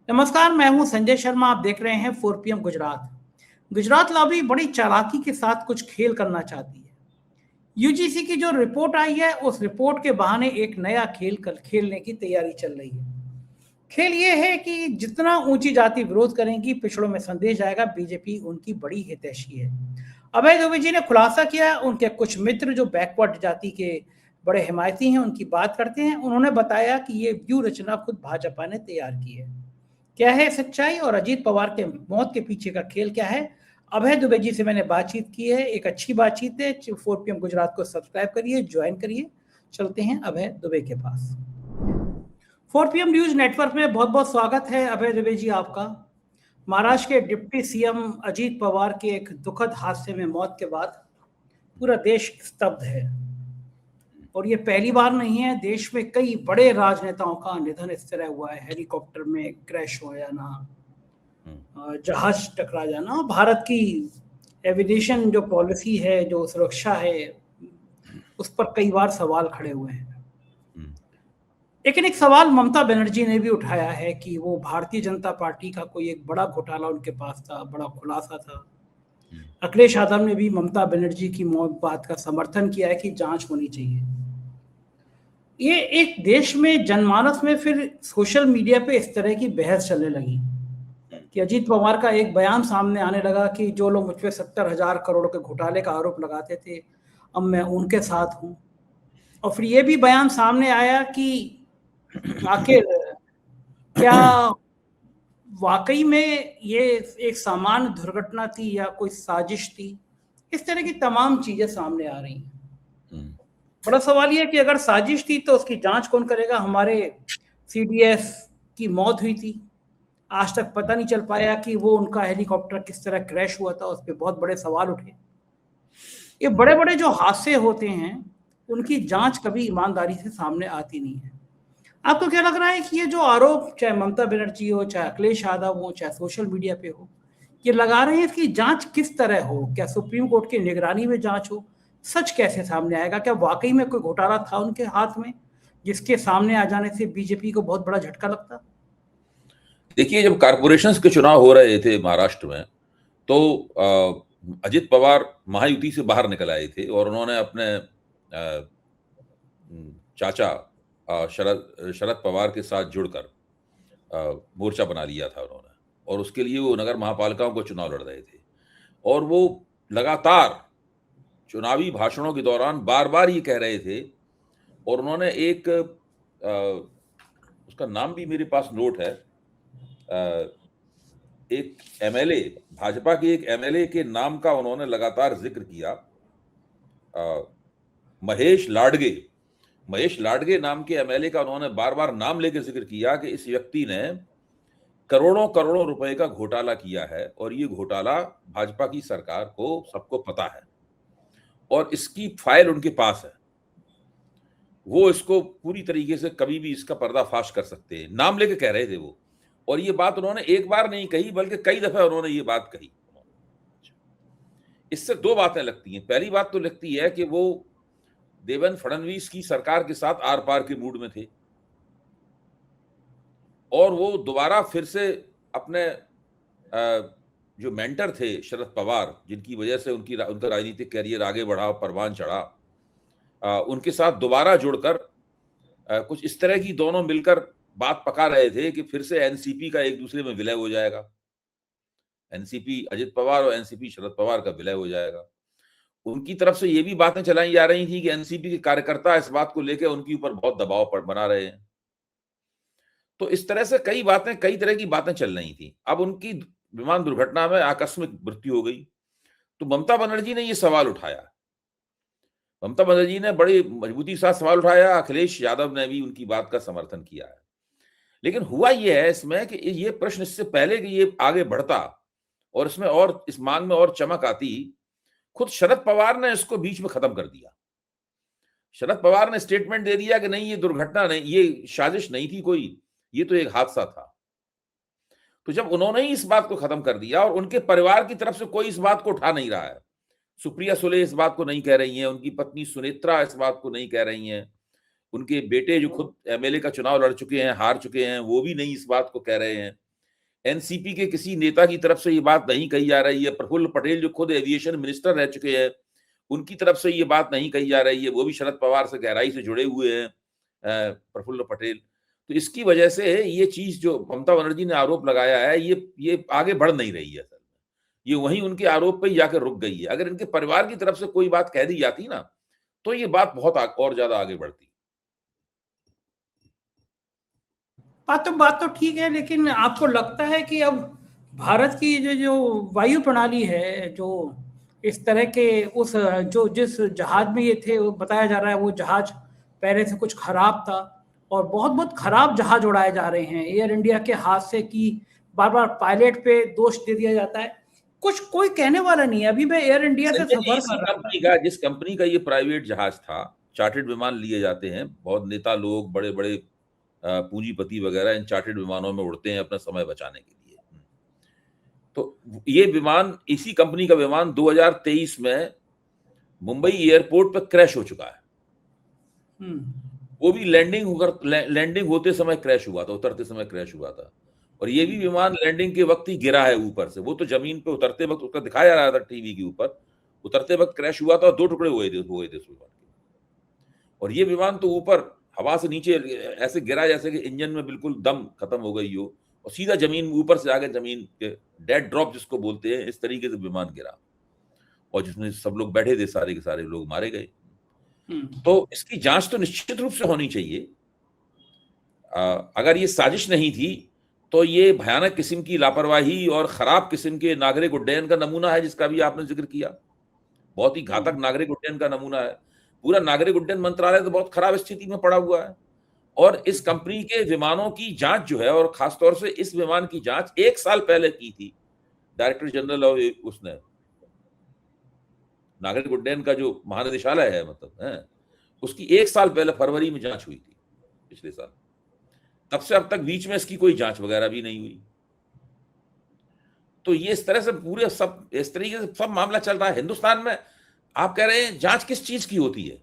नमस्कार, मैं हूं संजय शर्मा। आप देख रहे हैं 4 PM गुजरात। गुजरात लॉबी बड़ी चालाकी के साथ कुछ खेल करना चाहती है। यूजीसी की जो रिपोर्ट आई है, उस रिपोर्ट के बहाने एक नया खेल कर खेलने की तैयारी चल रही है। खेल ये है कि जितना ऊंची जाति विरोध करेंगी, पिछड़ों में संदेश जाएगा बीजेपी उनकी बड़ी हितैषी है। अभय दुबे जी ने खुलासा किया, उनके कुछ मित्र जो बैकवर्ड जाति के बड़े हिमायती हैं, उनकी बात करते हैं। उन्होंने बताया कि ये व्यू रचना खुद भाजपा ने तैयार की है। क्या है सच्चाई और अजीत पवार के मौत के पीछे का खेल क्या है? अभय दुबे जी से मैंने बातचीत की है, एक अच्छी बातचीत है। 4 PM गुजरात को सब्सक्राइब करिए, ज्वाइन करिए। चलते हैं अभय दुबे के पास। 4 PM न्यूज नेटवर्क में बहुत बहुत स्वागत है अभय दुबे जी आपका। महाराष्ट्र के डिप्टी सीएम अजीत पवार के एक दुखद हादसे में मौत के बाद पूरा देश स्तब्ध है, और ये पहली बार नहीं है। देश में कई बड़े राजनेताओं का निधन इस तरह हुआ है, हेलीकॉप्टर में क्रैश हो जाना, जहाज टकरा जाना। भारत की एविएशन जो पॉलिसी है, जो सुरक्षा है, उस पर कई बार सवाल खड़े हुए हैं। लेकिन एक सवाल ममता बनर्जी ने भी उठाया है कि वो भारतीय जनता पार्टी का कोई एक बड़ा घोटाला उनके पास था, बड़ा खुलासा था। अखिलेश यादव ने भी ममता बनर्जी की मौत बात का समर्थन किया है कि जांच होनी चाहिए। ये एक देश में जनमानस में फिर सोशल मीडिया पे इस तरह की बहस चलने लगी कि अजीत पवार का एक बयान सामने आने लगा कि जो लोग मुझ पे 70,000 करोड़ के घोटाले का आरोप लगाते थे, अब मैं उनके साथ हूं। और फिर ये भी बयान सामने आया कि आखिर क्या वाकई में ये एक सामान्य दुर्घटना थी या कोई साजिश थी। इस तरह की तमाम चीजें सामने आ रही हैं। बड़ा सवाल यह है कि अगर साजिश थी तो उसकी जांच कौन करेगा? हमारे सीडीएस की मौत हुई थी, आज तक पता नहीं चल पाया कि वो उनका हेलीकॉप्टर किस तरह क्रैश हुआ था। उस पर बहुत बड़े सवाल उठे। ये बड़े बड़े जो हादसे होते हैं, उनकी जांच कभी ईमानदारी से सामने आती नहीं है। आपको क्या लग रहा है कि ये जो आरोप, चाहे ममता बनर्जी हो, चाहे अखिलेश यादव हो, चाहे सोशल मीडिया पे हो, ये लगा रहे हैं, इसकी जांच किस तरह हो? क्या सुप्रीम कोर्ट की निगरानी में जांच हो? सच कैसे सामने आएगा? क्या वाकई में कोई घोटाला था उनके हाथ में, जिसके सामने आ जाने से बीजेपी को बहुत बड़ा झटका लगता? देखिए, जब कारपोरेशंस के चुनाव हो रहे थे महाराष्ट्र में, तो अजित पवार महायुति से बाहर निकल आए थे और उन्होंने अपने चाचा शरद पवार के साथ जुड़कर मोर्चा बना लिया था उन्होंने। और उसके लिए वो नगर महापालिकाओं को चुनाव लड़ रहे थे, और वो लगातार चुनावी भाषणों के दौरान बार बार ये कह रहे थे। और उन्होंने एक उसका नाम भी मेरे पास नोट है, एक एमएलए, भाजपा के एक एमएलए के नाम का उन्होंने लगातार जिक्र किया, महेश लाडगे नाम के एमएलए का उन्होंने बार बार नाम लेकर जिक्र किया कि इस व्यक्ति ने करोड़ों करोड़ों रुपए का घोटाला किया है, और ये घोटाला भाजपा की सरकार को सबको पता है, और इसकी फाइल उनके पास है। वो इसको पूरी तरीके से कभी भी इसका पर्दाफाश कर सकते हैं, नाम लेके कह रहे थे वो। और ये बात उन्होंने एक बार नहीं कही, बल्कि कई दफे उन्होंने ये बात कही। इससे दो बातें लगती हैं। पहली बात तो लगती है कि वो देवेंद्र फडणवीस की सरकार के साथ आर पार के मूड में थे, और वो दोबारा फिर से अपने जो मेंटर थे शरद पवार, जिनकी वजह से उनका राजनीतिक कैरियर आगे बढ़ा, परवान चढ़ा, उनके साथ दोबारा जुड़कर कुछ इस तरह की दोनों मिलकर बात पका रहे थे कि फिर से एनसीपी का एक दूसरे में विलय हो जाएगा। एनसीपी अजित पवार और एनसीपी शरद पवार का विलय हो जाएगा। उनकी तरफ से ये भी बातें चलाई जा रही थी कि एनसीपी के कार्यकर्ता इस बात को लेकर उनके ऊपर बहुत दबाव बना रहे हैं। तो इस तरह से कई तरह की बातें चल रही थी। अब उनकी विमान दुर्घटना में आकस्मिक मृत्यु हो गई, तो ममता बनर्जी ने ये सवाल उठाया। ममता बनर्जी ने बड़ी मजबूती के साथ सवाल उठाया। अखिलेश यादव ने भी उनकी बात का समर्थन किया है। लेकिन हुआ यह है इसमें कि ये प्रश्न इससे पहले कि ये आगे बढ़ता और इसमें और इस मांग में और चमक आती, खुद शरद पवार ने इसको बीच में खत्म कर दिया। शरद पवार ने स्टेटमेंट दे दिया कि नहीं, ये दुर्घटना नहीं, ये साजिश नहीं थी कोई, ये तो एक हादसा था। तो जब उन्होंने ही इस बात को खत्म कर दिया, और उनके परिवार की तरफ से कोई इस बात को उठा नहीं रहा है, सुप्रिया सुले इस बात को नहीं कह रही हैं, उनकी पत्नी सुनेत्रा इस बात को नहीं कह रही हैं, उनके बेटे जो खुद एमएलए का चुनाव लड़ चुके हैं, हार चुके हैं, वो भी नहीं इस बात को कह रहे हैं। एनसीपी के किसी नेता की तरफ से ये बात नहीं कही जा रही है। प्रफुल्ल पटेल जो खुद एविएशन मिनिस्टर रह चुके हैं, उनकी तरफ से ये बात नहीं कही जा रही है। वो भी शरद पवार से गहराई से जुड़े हुए हैं, प्रफुल्ल पटेल। तो इसकी वजह से ये चीज जो ममता बनर्जी ने आरोप लगाया है, ये आगे बढ़ नहीं रही है। असल में ये वहीं उनके आरोप पे ही जाकर रुक गई है। अगर इनके परिवार की तरफ से कोई बात कह दी जाती ना, तो ये बात बहुत और ज्यादा आगे बढ़ती। बात तो ठीक है, लेकिन आपको लगता है कि अब भारत की जो वायु प्रणाली है, जो इस तरह के जिस जहाज में ये थे, वो बताया जा रहा है वो जहाज पहले से कुछ खराब था और बहुत बहुत खराब जहाज उड़ाए जा रहे हैं एयर इंडिया के हाथ से, कि बार बार पायलट पे दोष दे दिया जाता है, कुछ कोई कहने वाला नहीं है। अभी मैं एयर इंडिया से सफर कर रहा था। जिस कंपनी का ये प्राइवेट जहाज था, चार्टर्ड विमान लिए जाते हैं, बहुत नेता लोग, बड़े बड़े पूंजीपति वगैरह इन चार्टर्ड विमानों में उड़ते हैं अपना समय बचाने के लिए। तो ये विमान, इसी कंपनी का विमान 2023 में मुंबई एयरपोर्ट पर क्रैश हो चुका है। वो भी लैंडिंग होते समय क्रैश हुआ था, उतरते समय क्रैश हुआ था। और ये भी विमान लैंडिंग के वक्त ही गिरा है ऊपर से। वो तो जमीन पे उतरते वक्त उसका दिखाया जा रहा था टीवी के ऊपर, उतरते वक्त क्रैश हुआ था और 2 टुकड़े हुए थे उस विमान के। और ये विमान तो ऊपर हवा से नीचे ऐसे गिरा जैसे कि इंजन में बिल्कुल दम खत्म हो गई हो, और सीधा जमीन ऊपर से आगे जमीन के डेड ड्रॉप जिसको बोलते हैं, इस तरीके से विमान गिरा, और जिसमें सब लोग बैठे थे, सारे के सारे लोग मारे गए। तो इसकी जांच तो निश्चित रूप से होनी चाहिए। अगर ये साजिश नहीं थी तो ये भयानक किस्म की लापरवाही और खराब किस्म के नागरिक उड्डयन का नमूना है, जिसका भी आपने जिक्र किया। बहुत ही घातक नागरिक उड्डयन का नमूना है। पूरा नागरिक उड्डयन मंत्रालय तो बहुत खराब स्थिति में पड़ा हुआ है। और इस कंपनी के विमानों की जांच जो है, और खासतौर से इस विमान की जांच 1 साल पहले की थी डायरेक्टर जनरल और उसने, नागरिक उड्डयन का जो महानिदेशालय है, मतलब है, उसकी 1 साल पहले फरवरी में जांच हुई थी पिछले साल। तब से अब तक बीच में इसकी कोई जांच वगैरह भी नहीं हुई। तो ये इस तरह से पूरे सब इस तरीके से सब मामला चल रहा है हिंदुस्तान में। आप कह रहे हैं जांच किस चीज की होती है?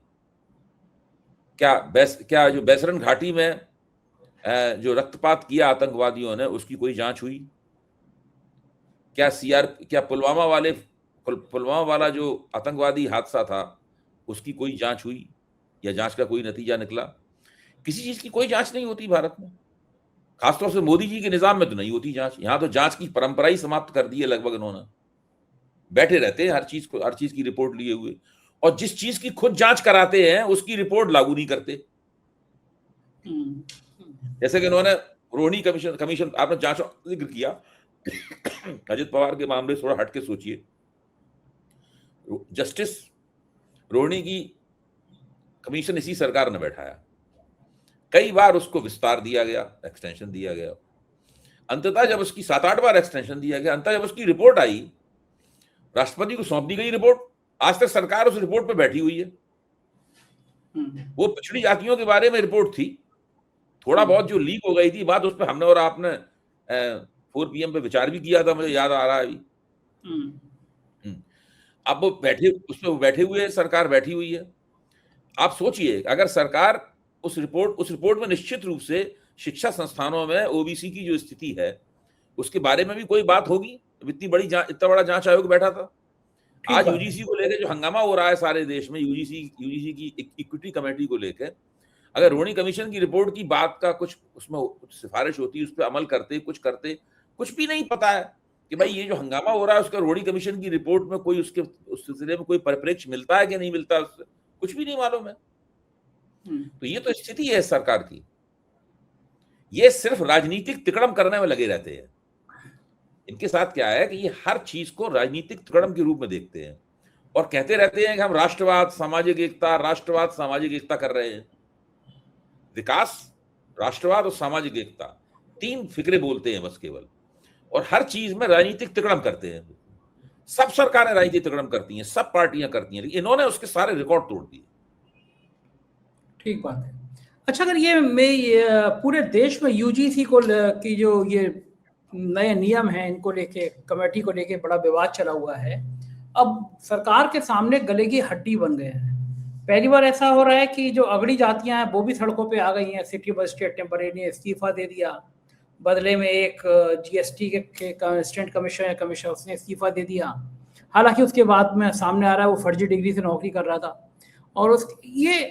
क्या जो बैसरन घाटी में जो रक्तपात किया आतंकवादियों ने, उसकी कोई जांच हुई? क्या पुलवामा वाला जो आतंकवादी हादसा था, उसकी कोई जांच हुई या जांच का कोई नतीजा निकला? किसी चीज की कोई जांच नहीं होती भारत में। खासतौर से मोदी जी के निजाम में तो नहीं होती जांच। यहां तो जांच की परंपरा ही समाप्त कर दी है लगभग इन्होंने। बैठे रहते हैं हर चीज की रिपोर्ट लिए हुए, और जिस चीज की खुद जांच कराते हैं उसकी रिपोर्ट लागू नहीं करते। जैसे कि इन्होंने रोहिणी कमीशन आपने जांच का जिक्र किया, अजित पवार के मामले थोड़ा हटके सोचिए। जस्टिस रोहिणी की कमीशन इसी सरकार ने बैठाया, कई बार उसको विस्तार दिया गया, एक्सटेंशन दिया गया। अंततः जब उसकी 7-8 बार एक्सटेंशन दिया गया, अंततः जब उसकी रिपोर्ट आई, राष्ट्रपति को सौंप दी गई रिपोर्ट। आज तक सरकार उस रिपोर्ट पे बैठी हुई है। वो पिछड़ी जातियों के बारे में रिपोर्ट थी, थोड़ा बहुत जो लीक हो गई थी बात, उस पर हमने और आपने 4 PM पे विचार भी किया था, मुझे याद आ रहा है अभी। अब वो बैठे हुए, सरकार बैठी हुई है। आप सोचिए, अगर सरकार उस रिपोर्ट में निश्चित रूप से शिक्षा संस्थानों में ओबीसी की जो स्थिति है उसके बारे में भी कोई बात होगी। इतना बड़ा जांच आयोग बैठा था। आज यूजीसी को लेकर जो हंगामा हो रहा है सारे देश में, यूजीसी की इक्विटी कमेटी को लेकर, अगर रोहिणी कमीशन की रिपोर्ट की बात का कुछ उसमें सिफारिश होती, उस पर अमल करते, कुछ भी नहीं पता है कि भाई ये जो हंगामा हो रहा है उसका रोहिणी कमीशन की रिपोर्ट में कोई उस सिलसिले में कोई परिप्रेक्ष्य मिलता है कि नहीं मिलता, उससे कुछ भी नहीं मालूम है। तो ये तो स्थिति है सरकार की। ये सिर्फ राजनीतिक तिकड़म करने में लगे रहते हैं। इनके साथ क्या है कि ये हर चीज को राजनीतिक तिकड़म के रूप में देखते हैं और कहते रहते हैं कि हम राष्ट्रवाद सामाजिक एकता कर रहे हैं। विकास, राष्ट्रवाद और सामाजिक एकता, 3 फिक्रे बोलते हैं बस केवल, और हर चीज में राजनीतिक तिकड़म करते हैं। सब सरकारें राजनीतिक तिकड़म करती हैं, सब पार्टियां करती हैं, लेकिन इन्होंने उसके सारे रिकॉर्ड तोड़ दिए। ठीक बात है। अच्छा, अगर ये पूरे देश में यूजीसी को की जो ये नए नियम हैं, इनको लेके, कमेटी को लेके बड़ा विवाद चला हुआ है। अब सरकार के सामने गले की हड्डी बन गए हैं। पहली बार ऐसा हो रहा है कि जो अगड़ी जातियां हैं वो भी सड़कों पे आ गई हैं। सिटी मजिस्ट्रेट ने बरेली इस्तीफा दे दिया। बदले में एक जीएसटी के असिस्टेंट कमिश्नर उसने इस्तीफा दे दिया। हालांकि उसके बाद में सामने आ रहा है वो फर्जी डिग्री से नौकरी कर रहा था। और ये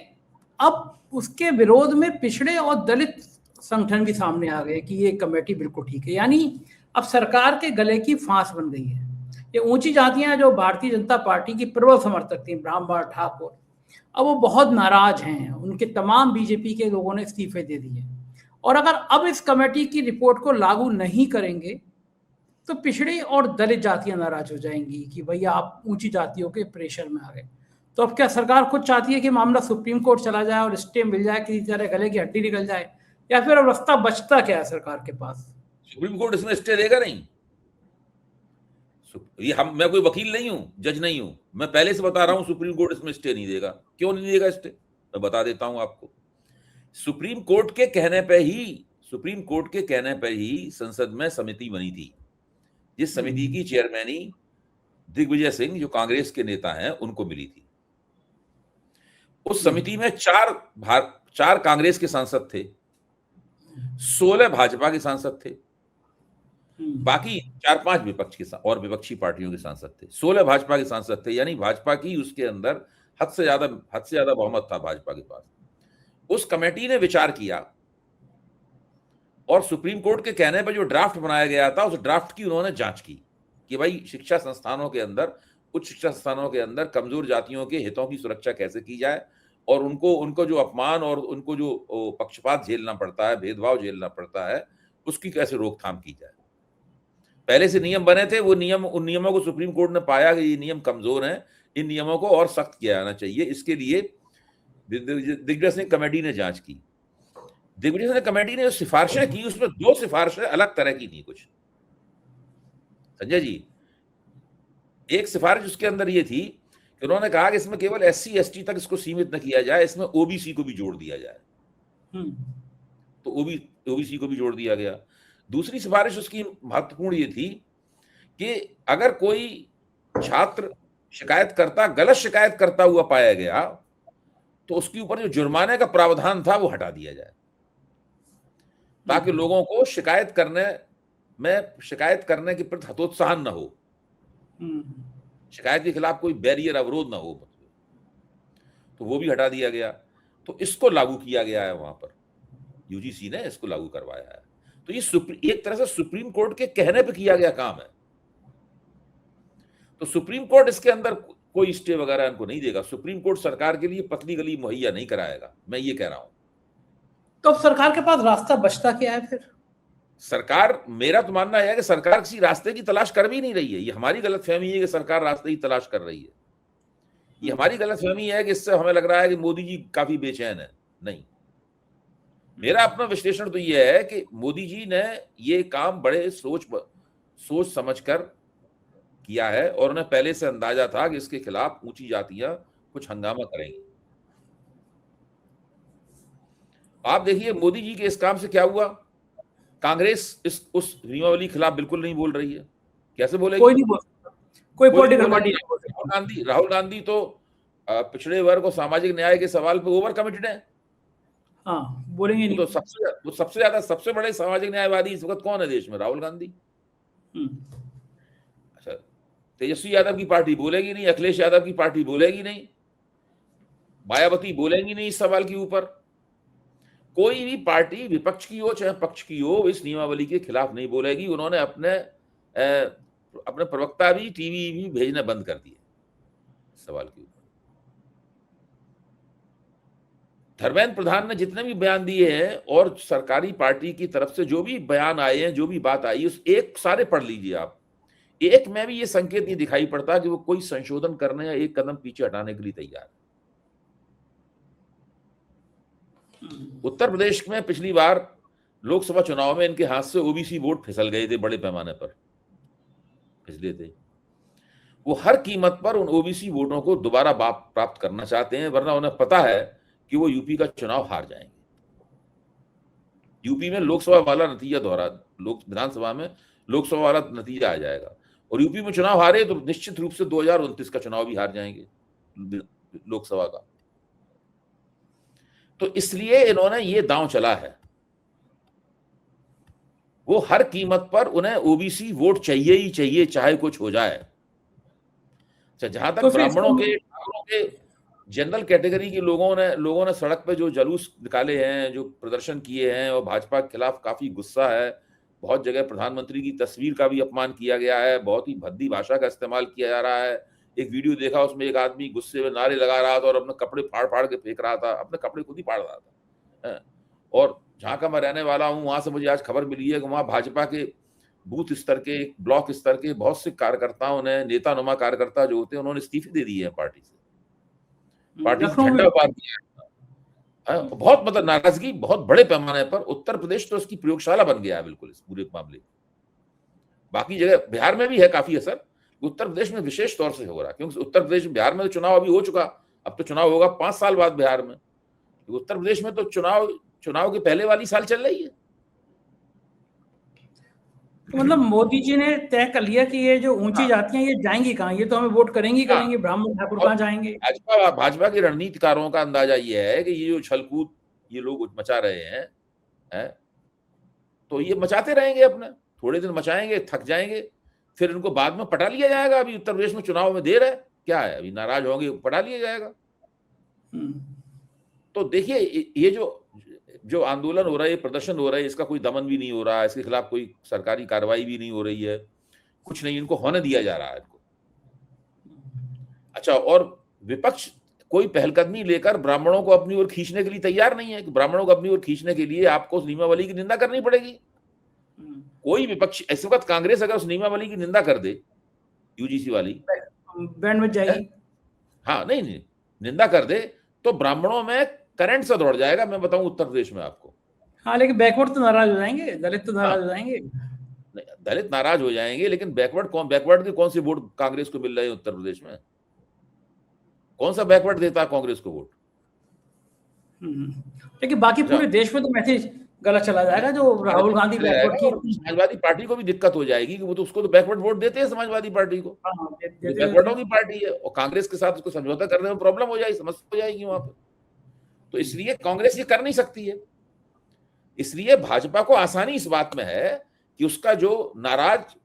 अब उसके विरोध में पिछड़े और दलित संगठन भी सामने आ गए कि ये कमेटी बिल्कुल ठीक है। यानी अब सरकार के गले की फांस बन गई है। ये ऊंची जातियां जो भारतीय जनता पार्टी की प्रबल समर्थक थी, ब्राह्मण ठाकुर, अब वो बहुत नाराज हैं। उनके तमाम बीजेपी के लोगों ने इस्तीफे दे दिए। और अगर अब इस कमेटी की रिपोर्ट को लागू नहीं करेंगे तो पिछड़ी और दलित जातियां नाराज हो जाएंगी कि भैया आप ऊंची जातियों के प्रेशर में आ गए। तो अब क्या सरकार खुद चाहती है कि मामला सुप्रीम कोर्ट चला जाए और स्टे मिल जाए, किसी तरह गले की हड्डी निकल जाए, या फिर अब रास्ता बचता क्या है सरकार के पास? सुप्रीम कोर्ट इसमें स्टे देगा नहीं। ये मैं कोई वकील नहीं हूं, जज नहीं हूं, मैं पहले से बता रहा हूं सुप्रीम कोर्ट इसमें स्टे नहीं देगा। क्यों नहीं देगा स्टे, मैं बता देता हूं आपको। सुप्रीम कोर्ट के कहने पे ही संसद में समिति बनी थी, जिस समिति की चेयरमैनी दिग्विजय सिंह जो कांग्रेस के नेता हैं उनको मिली थी। उस समिति में चार कांग्रेस के सांसद थे, 16 भाजपा के सांसद थे, बाकी 4-5 विपक्ष के और विपक्षी पार्टियों के सांसद थे। 16 भाजपा के सांसद थे, यानी भाजपा की उसके अंदर हद से ज्यादा बहुमत था भाजपा के पास। उस कमेटी ने विचार किया और सुप्रीम कोर्ट के कहने पर जो ड्राफ्ट बनाया गया था उस ड्राफ्ट की उन्होंने जांच की कि भाई उच्च शिक्षा संस्थानों के अंदर कमजोर जातियों के हितों की सुरक्षा कैसे की जाए और उनको जो अपमान और उनको जो पक्षपात झेलना पड़ता है, भेदभाव झेलना पड़ता है, उसकी कैसे रोकथाम की जाए। पहले से नियम बने थे, उन नियमों को सुप्रीम कोर्ट ने पाया कि ये नियम कमजोर हैं, इन नियमों को और सख्त किया जाना चाहिए। इसके लिए दिग्विजय सिंह कमेटी ने जांच की। दिग्विजय सिंह कमेटी ने जो सिफारिशें की उसमें 2 सिफारिशें अलग तरह की थी कुछ, संजय जी। एक सिफारिश उसके अंदर ये थी कि उन्होंने कहा कि इसमें केवल SC ST तक इसको सीमित न किया जाए, इसमें OBC को भी जोड़ दिया जाए। तो OBC को भी जोड़ दिया गया। दूसरी सिफारिश उसकी महत्वपूर्ण ये थी कि अगर कोई छात्र गलत शिकायत करता हुआ पाया गया तो उसके ऊपर जो जुर्माने का प्रावधान था वो हटा दिया जाए, ताकि लोगों को शिकायत करने के प्रति हतोत्साहन न हो, शिकायत के खिलाफ कोई बैरियर अवरोध ना हो, तो वो भी हटा दिया गया। तो इसको लागू किया गया है, वहां पर UGC ने इसको लागू करवाया है। तो ये एक तरह से सुप्रीम कोर्ट के कहने पे किया गया काम है। तो सुप्रीम कोर्ट इसके अंदर कोई स्टे वगैरह इनको नहीं देगा। सुप्रीम कोर्ट सरकार के लिए पतली गली मुहैया नहीं कराएगा, मैं ये कह रहा हूं। तो अब सरकार के पास रास्ता बचता क्या है फिर? मेरा तो मानना है कि सरकार किसी रास्ते की तलाश कर भी नहीं रही है। ये हमारी गलतफहमी है कि सरकार रास्ते की तलाश कर रही है। ये हमारी गलतफहमी है कि इससे हमें लग रहा है कि मोदी जी काफी बेचैन है। नहीं, मेरा अपना विश्लेषण तो ये है कि मोदी जी ने ये काम बड़े सोच समझकर किया है और उन्हें पहले से अंदाजा था कि इसके खिलाफ ऊंची जातियां कुछ हंगामा करेंगी। आप देखिए मोदी जी के इस काम से क्या हुआ। कांग्रेस उस नियमावली के खिलाफ बिल्कुल नहीं बोल रही है। कैसे बोलेगी? कोई नहीं बोल सकता, कोई पॉलिटिकल पार्टी नहीं बोल सकती। राहुल गांधी तो पिछड़े वर्ग और सामाजिक न्याय के सवाल पे ओवर कमिटेड है। हाँ, बोलेंगे नहीं। तो सबसे बड़े सामाजिक न्यायवादी इस वक्त कौन है देश में? राहुल गांधी। अच्छा, तेजस्वी यादव की पार्टी बोलेगी नहीं, अखिलेश यादव की पार्टी बोलेगी नहीं, मायावती बोलेंगी नहीं इस सवाल के ऊपर। कोई भी पार्टी विपक्ष की हो चाहे पक्ष की हो इस नियमावली के खिलाफ नहीं बोलेगी। उन्होंने अपने प्रवक्ता भी टीवी भी भेजना बंद कर दिए सवाल के ऊपर। धर्मेंद्र प्रधान ने जितने भी बयान दिए हैं और सरकारी पार्टी की तरफ से जो भी बयान आए हैं, जो भी बात आई, उस एक सारे पढ़ लीजिए आप। एक में भी ये संकेत नहीं दिखाई पड़ता कि वो कोई संशोधन करने या एक कदम पीछे हटाने के लिए तैयार है। उत्तर प्रदेश में पिछली बार लोकसभा चुनाव में इनके हाथ से OBC वोट फिसल गए थे, बड़े पैमाने पर फिसले थे। वो हर कीमत पर उन OBC वोटों को दोबारा प्राप्त करना चाहते हैं, वरना उन्हें पता है कि वो यूपी का चुनाव हार जाएंगे। यूपी में लोकसभा वाला नतीजा विधानसभा में लोकसभा वाला नतीजा आ जाएगा और यूपी में चुनाव हारे तो निश्चित रूप से 2029 का चुनाव भी हार जाएंगे लोकसभा का। तो इसलिए इन्होंने ये दांव चला है। वो हर कीमत पर उन्हें ओबीसी वोट चाहिए ही चाहिए, चाहे कुछ हो जाए। अच्छा, जहां तक तो फिर ब्राह्मणों के, ठाकुरों के, जनरल कैटेगरी के लोगों ने सड़क पे जो जुलूस निकाले हैं, जो प्रदर्शन किए हैं, और भाजपा के खिलाफ काफी गुस्सा है। बहुत जगह प्रधानमंत्री की तस्वीर का भी अपमान किया गया है, बहुत ही भद्दी भाषा का इस्तेमाल किया जा रहा है। एक वीडियो देखा, उसमें एक आदमी गुस्से में नारे लगा रहा था और अपने कपड़े फाड़ फाड़ के फेंक रहा था, अपने कपड़े खुद ही फाड़ रहा था। और जहां का मैं रहने वाला हूं, वहां से मुझे आज खबर मिली है कि वहां भाजपा के बूथ स्तर के, ब्लॉक स्तर के बहुत से कार्यकर्ताओं ने, नेता नुमा कार्यकर्ता जो होते हैं, उन्होंने इस्तीफे दे दिए हैं पार्टी से, पार्टी से लखनऊ में झंडा उतार दिया है। बहुत मतलब नाराजगी बहुत बड़े पैमाने पर। उत्तर प्रदेश तो इसकी प्रयोगशाला बन गया है बिल्कुल इस पूरे मामले। बाकी जगह बिहार में भी है काफी असर, उत्तर प्रदेश में विशेष तौर से हो रहा है, क्योंकि उत्तर प्रदेश, बिहार में तो चुनाव अभी हो चुका, अब तो चुनाव होगा 5 साल बाद बिहार में। उत्तर प्रदेश में तो चुनाव के पहले वाली साल चल रही है। तो मतलब मोदी जी ने तय कर लिया कि ये जो ऊंची जातियां ये जाएंगी कहाँ, ये तो हमें वोट करेंगी, ब्राह्मण ठाकुर कहाँ जाएंगे। भाजपा के रणनीतिकारों का अंदाजा ये है कि ये जो छलकूद ये लोग मचा रहे हैं, तो ये मचाते रहेंगे, अपने थोड़े दिन मचाएंगे, थक जाएंगे, फिर इनको बाद में पटा लिया जाएगा। अभी उत्तर प्रदेश में चुनाव में देर है, क्या है, अभी नाराज होंगे, पटा लिया जाएगा। तो देखिए, ये जो आंदोलन हो रहा है, प्रदर्शन हो रहा है, इसका कोई दमन भी नहीं हो रहा है, इसके खिलाफ कोई सरकारी कार्रवाई भी नहीं हो रही है, कुछ नहीं, इनको होने दिया जा रहा है इनको। अच्छा, और विपक्ष कोई पहलकदमी लेकर ब्राह्मणों को अपनी ओर खींचने के लिए तैयार नहीं है कि ब्राह्मणों को अपनी ओर खींचने के लिए आपको उस नियमावली की निंदा करनी पड़ेगी। कोई विपक्ष, इस वक्त कांग्रेस अगर उस नियमावली की निंदा कर दे, यूजीसी वाली, बैंड में जाएगी। हाँ, नहीं निंदा कर दे तो ब्राह्मणों में करंट से दौड़ जाएगा, मैं बताऊं उत्तर प्रदेश में आपको। हाँ, लेकिन बैकवर्ड तो नाराज हो जाएंगे, दलित तो नाराज हो जाएंगे। दलित नाराज हो जाएंगे, लेकिन बैकवर्ड के कौन से वोट कांग्रेस को मिल रहे हैं उत्तर प्रदेश में? कौन सा बैकवर्ड देता है कांग्रेस को वोट? लेकिन बाकी पूरे देश में तो मैसेज गलत चला जाएगा, जो राहुल गांधी बैकवर्ड की। समाजवादी पार्टी को भी दिक्कत हो जाएगी कि वो तो, उसको तो बैकवर्ड वोट देते हैं समाजवादी पार्टी को, बैकवर्डों की पार्टी है, और कांग्रेस के साथ उसको समझौता करने में प्रॉब्लम हो जाएगी, समस्या हो जाएगी वहां पर। तो इसलिए कांग्रेस ये कर नहीं सकती है। इसलिए भाजपा को आसानी इस बात में है कि उसका जो नाराज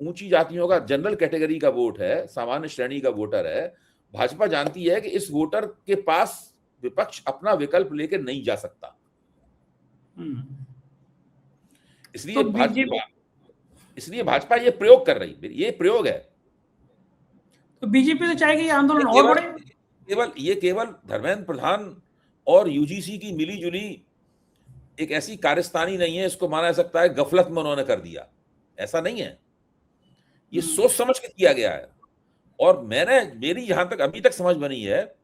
ऊंची जातियों का, जनरल कैटेगरी का वोट है, सामान्य श्रेणी का वोटर है, भाजपा जानती है कि इस वोटर के पास विपक्ष अपना विकल्प लेकर नहीं जा सकता। इसलिए भाजपा ये प्रयोग कर रही, ये प्रयोग है। तो बीजेपी तो चाहेगी आंदोलन और बढ़े। ये केवल धर्मेंद्र प्रधान और यूजीसी की मिली जुली एक ऐसी कारस्तानी नहीं है, इसको माना जा सकता है गफलत में उन्होंने कर दिया, ऐसा नहीं है। ये सोच समझ के किया गया है, और मेरी जहां तक अभी तक समझ बनी है,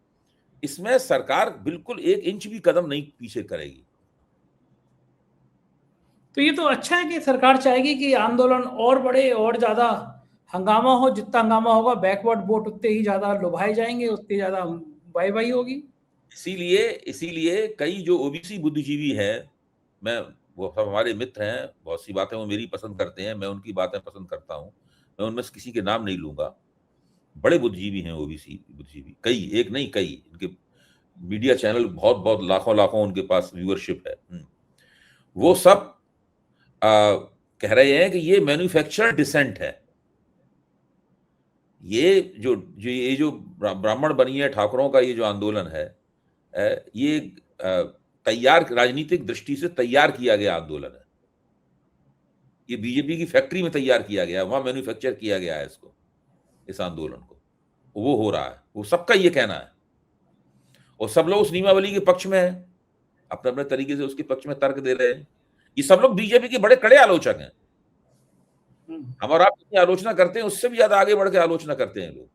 इसमें सरकार बिल्कुल 1 इंच भी कदम नहीं पीछे करेगी। तो ये तो अच्छा है कि सरकार चाहेगी कि आंदोलन और बढ़े और ज्यादा हंगामा हो, जितना हंगामा होगा बैकवर्ड वोट उतने ही ज्यादा लुभाए जाएंगे, उतनी ज्यादा वाई होगी। इसीलिए कई जो ओबीसी बुद्धिजीवी हैं, वो सब हमारे मित्र हैं, बहुत सी बातें वो मेरी पसंद करते हैं, मैं उनकी बातें पसंद करता हूं, मैं उनमें से किसी के नाम नहीं लूंगा। बड़े बुद्धिजीवी हैं ओबीसी बुद्धिजीवी, कई, एक नहीं कई, इनके मीडिया चैनल बहुत लाखों उनके पास व्यूअरशिप है। वो सब कह रहे हैं कि ये मैन्युफैक्चर्ड डिसेंट है। ये जो ब्राह्मण बनिए ठाकुरों का ये जो आंदोलन है, ये तैयार, राजनीतिक दृष्टि से तैयार किया गया आंदोलन है। ये बीजेपी की फैक्ट्री में तैयार किया गया, वहां मैन्युफैक्चर किया गया है इसको, इस आंदोलन को। वो हो रहा है, वो सबका ये कहना है, और सब लोग उस नियमावली के पक्ष में है, अपने अपने तरीके से उसके पक्ष में तर्क दे रहे हैं। ये सब लोग बीजेपी के बड़े कड़े आलोचक हैं। हम और आप जितनी आलोचना करते हैं उससे भी ज्यादा आगे बढ़ के आलोचना करते हैं लोग।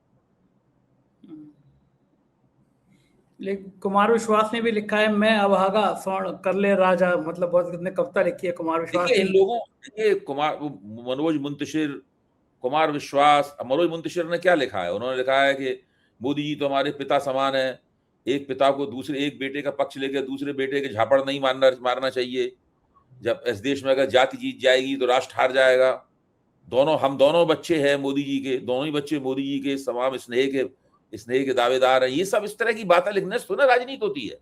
लेकिन कुमार विश्वास ने भी लिखा है, मैं अभागा स्वर्ण कर ले राजा, मतलब बहुत कितने कविता लिखी है कुमार विश्वास ने। इन लोगों, मनोज मुंतशिर ने क्या लिखा है? उन्होंने लिखा है कि मोदी जी तो हमारे पिता समान है, एक पिता को एक बेटे का पक्ष लेकर दूसरे बेटे के झापड़ नहीं मारना चाहिए। जब इस देश में अगर जाति जीत जाएगी तो राष्ट्र हार जाएगा। हम दोनों बच्चे हैं मोदी जी के, दोनों ही बच्चे मोदी जी के तमाम स्नेह के दावेदार हैं। ये सब इस तरह की बातें लिखने से तो ना राजनीति होती है।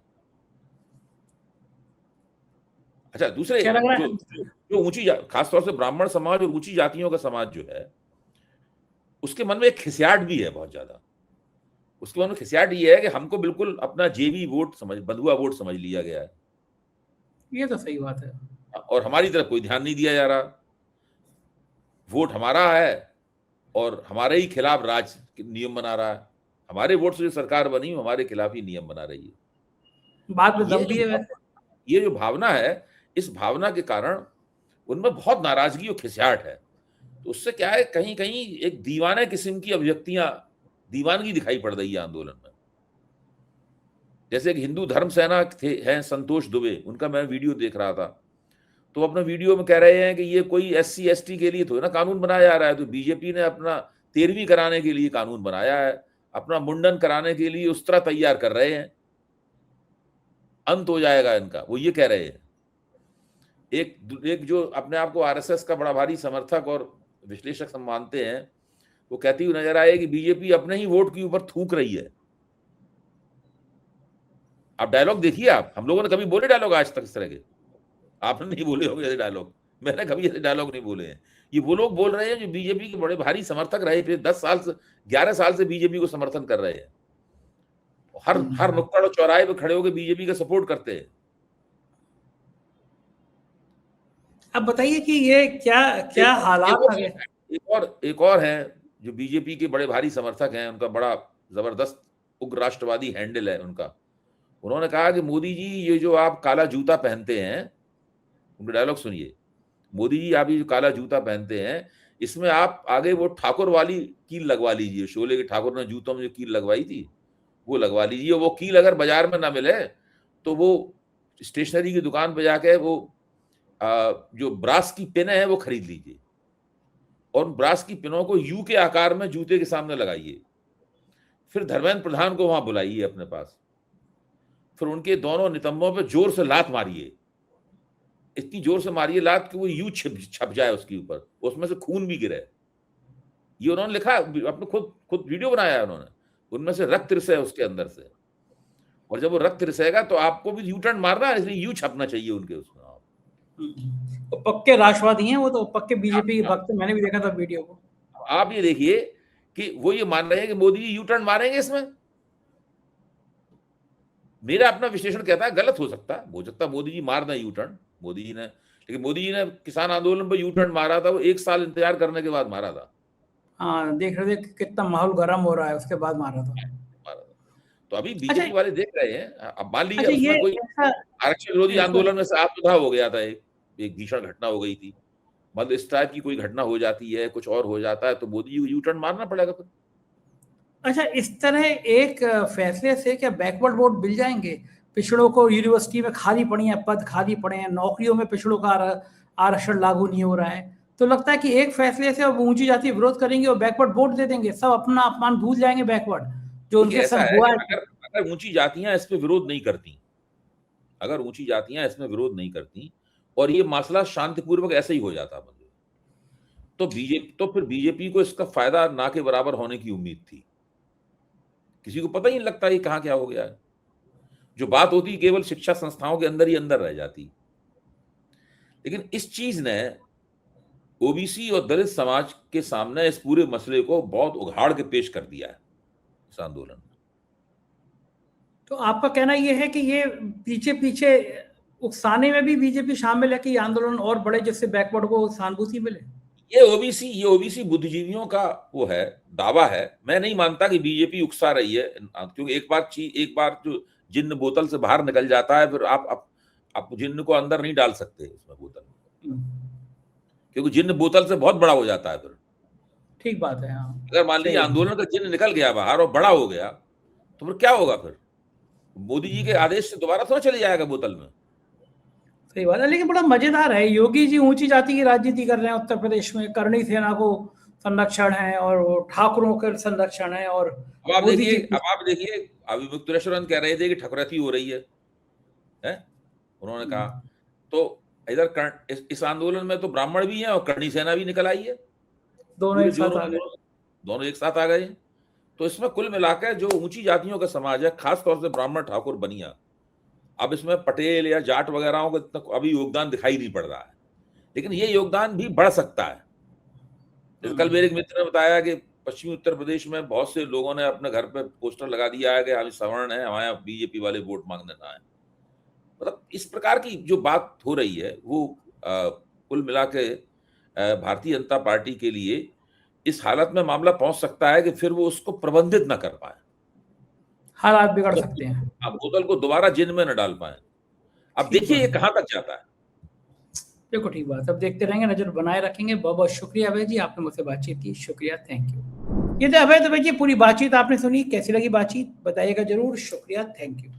अच्छा, दूसरे क्या लग रहा जो है? जो, जो ऊंची खासतौर से ब्राह्मण समाज और ऊंची जातियों का समाज जो है, उसके मन में एक खिसियाट भी है बहुत ज्यादा। उसके मन में खिसियाट ये है कि हमको बिल्कुल अपना जेबी वोट समझ, बंधुआ वोट समझ लिया गया है, ये तो सही बात है। और हमारी तरफ कोई ध्यान नहीं दिया जा रहा। वोट हमारा है और हमारे ही खिलाफ राज नियम बना रहा है। हमारे वोट से जो सरकार बनी, वो हमारे खिलाफ ही नियम बना रही है। बात में ये दम जो भी है वैसे। ये जो भावना है, इस भावना के कारण उनमें बहुत नाराजगी और खिसियाट है। तो उससे क्या है, कहीं कहीं एक दीवाने किस्म की अभिव्यक्तियां, दीवानगी दिखाई पड़ रही है आंदोलन में। जैसे एक हिंदू धर्म सेना थे हैं संतोष दुबे, उनका मैं वीडियो देख रहा था, तो अपने वीडियो में कह रहे हैं कि ये कोई SC ST के लिए तो ना कानून बनाया जा रहा है, तो बीजेपी ने अपना 13वीं कराने के लिए कानून बनाया है, अपना मुंडन कराने के लिए उस्तरा तैयार कर रहे हैं, अंत हो जाएगा इनका, वो ये कह रहे हैं। एक जो अपने आप को RSS का बड़ा भारी समर्थक और विश्लेषक हम मानते हैं, वो कहती हुई नजर आए कि बीजेपी अपने ही वोट के ऊपर थूक रही है। आप डायलॉग देखिए, आप, हम लोगों ने कभी बोले डायलॉग आज तक इस तरह के? आपने नहीं बोले होंगे ऐसे डायलॉग, मैंने कभी ऐसे डायलॉग नहीं बोले हैं। ये वो लोग बोल रहे हैं जो बीजेपी के बड़े भारी समर्थक रहे, फिर 11 साल से बीजेपी को समर्थन कर रहे हैं, हर नुक्कड़ और चौराहे पे खड़े होकर बीजेपी का सपोर्ट करते हैं। अब बताइए कि ये क्या क्या हालात आ गए? एक और है जो बीजेपी के बड़े भारी समर्थक हैं, उनका बड़ा जबरदस्त उग्र राष्ट्रवादी हैंडल है उनका। उन्होंने कहा कि मोदी जी, ये जो आप काला जूता पहनते हैं, उनका डायलॉग सुनिए, मोदी जी आप ये जो काला जूता पहनते हैं, इसमें आप आगे वो ठाकुर वाली कील लगवा लीजिए, शोले के ठाकुर ने जूतों में जो कील लगवाई थी वो लगवा लीजिए। वो कील अगर बाजार में ना मिले तो वो स्टेशनरी की दुकान पे जाके वो जो ब्रास की पिनें हैं वो खरीद लीजिए, और ब्रास की पिनों को यू के आकार में जूते के सामने लगाइए। फिर धर्मेंद्र प्रधान को वहां बुलाइए अपने पास, फिर उनके दोनों नितंबों पे जोर से लात मारिए, इतनी जोर से मारिए लात कि वो यूं छप जाए उसके ऊपर, उसमें से खून भी गिरे। ये उन्होंने लिखा, अपने खुद वीडियो बनाया है उन्होंने, उनमें से रक्त रिसे उसके अंदर से, और जब वो रक्त रिसेगा तो आपको भी यू टर्न मारना है, इसलिए यू छपना चाहिए उनके उसमें। तो पक्के राष्ट्रवादी हैं वो, तो पक्के बीजेपी के भक्त, मैंने भी देखा था वीडियो को। आप ये देखिए कि वो ये मान रहे हैं कि मोदी जी यू टर्न मारेंगे इसमें। मेरा अपना विश्लेषण कहता है गलत हो सकता है मोदी जी मार दें यू टर्न, मोदी जी ने, लेकिन मोदी जी ने किसान आंदोलन पर यू टर्न मारा था, वो 1 साल इंतजार करने के बाद मारा था। हाँ, देख रहे थे कि कितना माहौल गर्म हो रहा है, उसके बाद मारा था। मारा था। तो अभी अच्छा बीजेपी वाले देख रहे हैं, अब मान लीजिए अच्छा, ये उसमें कोई ऐसा आरक्षण विरोधी ऐसा आंदोलन में से आत्मदाह हो गया था, एक भीषण घटना हो गई थी, मतलब इस टाइप की कोई घटना हो जाती है, कुछ और हो जाता है, तो मोदी जी को यू टर्न मारना पड़ेगा फिर। अच्छा, इस तरह एक फैसले से क्या बैकवर्ड वोट मिल जाएंगे? पिछड़ों को यूनिवर्सिटी में खाली पड़ी हैं, पद खाली पड़े हैं, नौकरियों में पिछड़ों का आरक्षण लागू नहीं हो रहा है, तो लगता है कि एक फैसले से अब ऊंची जाति विरोध करेंगे और बैकवर्ड वोट दे देंगे, सब अपना अपमान भूल जाएंगे, बैकवर्ड जो देखिए, उनके ऐसा संग है हुआ कि है। अगर ऊंची जातियां इस पे विरोध नहीं करती, अगर ऊंची जातियां इसमें विरोध नहीं करती और ये मसला शांतिपूर्वक ऐसे ही हो जाता बंद, तो फिर बीजेपी को इसका फायदा ना के बराबर होने की उम्मीद थी। किसी को पता ही नहीं लगता ये कहां क्या हो गया है, जो बात होती केवल शिक्षा संस्थाओं के अंदर ही अंदर रह जाती। लेकिन इस चीज ने ओबीसी और दलित समाज के सामने इस पूरे मसले को बहुत उघाड़ के पेश कर दिया है इस आंदोलन में। तो आपका कहना यह है कि ये पीछे पीछे उकसाने में भी बीजेपी शामिल है कि ये आंदोलन और बढ़े, जिससे बैकवर्ड को सहानुभूति मिले? ये ओबीसी बुद्धिजीवियों का वो है, दावा है। मैं नहीं मानता कि बीजेपी उकसा रही है, क्योंकि एक बार जो जिन्न बोतल से बाहर निकल जाता है, फिर आप जिन्न को अंदर नहीं डाल सकते उसमें बोतल में, क्योंकि जिन्न बोतल से बहुत बड़ा हो जाता है फिर। ठीक बात है। हाँ, अगर मान लीजिए आंदोलन का जिन्न निकल गया बाहर और बड़ा हो गया, तो फिर क्या होगा? फिर मोदी जी के आदेश से दोबारा थोड़ा चले जाएगा बोतल में। सही बात है, लेकिन बड़ा मजेदार है, योगी जी ऊंची जाति की राजनीति कर रहे हैं उत्तर प्रदेश में, करणी सेना को संरक्षण है और वो ठाकुरों का संरक्षण है, और मोदी जी अब आप देखिए, अभी मुक्तेश्वर कह रहे थे कि ठकुरैती हो रही है? उन्होंने कहा, तो इधर इस आंदोलन में तो ब्राह्मण भी हैं और करणी सेना भी निकल आई है, दोनों एक साथ आ गए। दोनों एक साथ आ गए। तो इसमें कुल मिलाकर जो ऊंची जातियों का समाज है, खासतौर से ब्राह्मण ठाकुर बनिया, अब इसमें पटेल या जाट वगैरह को इतना अभी योगदान दिखाई नहीं पड़ रहा है, लेकिन ये योगदान भी बढ़ सकता है। जैसे कल मेरे एक मित्र ने बताया कि पश्चिमी उत्तर प्रदेश में बहुत से लोगों ने अपने घर पे पोस्टर लगा दिया है कि हम सवर्ण हैं, हमारे यहाँ बीजेपी वाले वोट मांगने ना आए। मतलब इस प्रकार की जो बात हो रही है वो कुल मिला के भारतीय जनता पार्टी के लिए इस हालत में मामला पहुंच सकता है कि फिर वो उसको प्रबंधित ना कर पाए, हालात बिगड़ सकते हैं, आप बोतल को दोबारा जिन में न डाल पाए। अब देखिए ये कहां तक जाता है। बिल्कुल ठीक बात। अब देखते रहेंगे, नजर बनाए रखेंगे। बहुत बहुत शुक्रिया अभय जी, आपने मुझसे बातचीत की, शुक्रिया, थैंक यू। ये तो अभय दुबे जी, पूरी बातचीत आपने सुनी, कैसी लगी बातचीत बताइएगा जरूर, शुक्रिया, थैंक यू।